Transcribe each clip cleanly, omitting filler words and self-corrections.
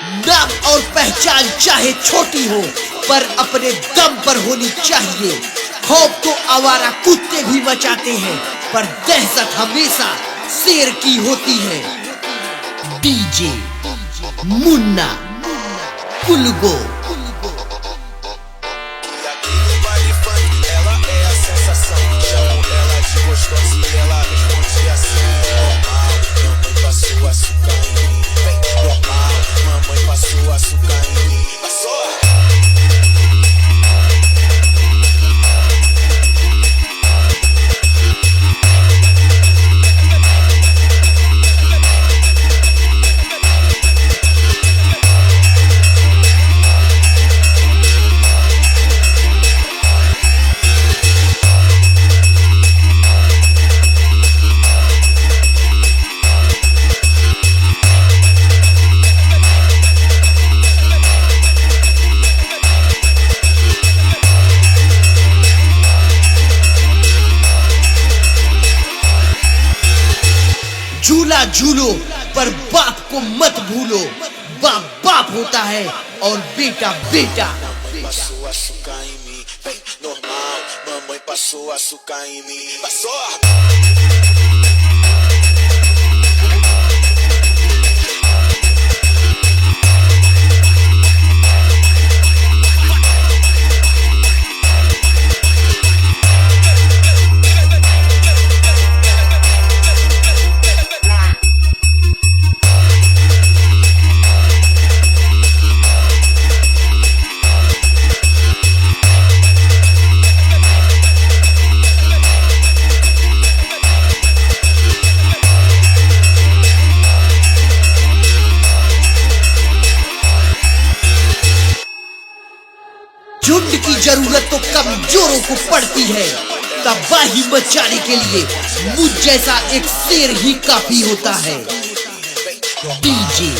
नाम और पहचान चाहे छोटी हो पर अपने दम पर होनी चाहिए। खौफ तो आवारा कुत्ते भी मचाते हैं पर दहशत हमेशा शेर की होती है। डीजे मुन्ना कुलगो। झूला झूलो पर बाप को मत भूलो। बाप बाप होता है और बेटा बेटा। Passou a açúcar em mim, vem normal. Mamãe passou açúcar em mim. Passou. झुंड की जरूरत तो कमजोरों को पड़ती है। तबाही मचाने के लिए मुझ जैसा एक शेर ही काफी होता है। डीजे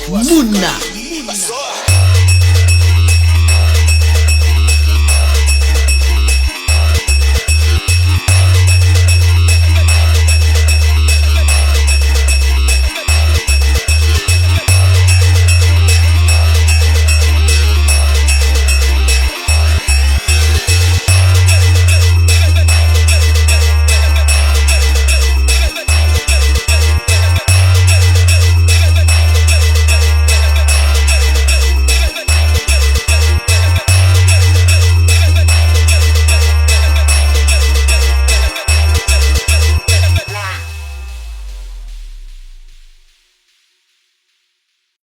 मुन्ना।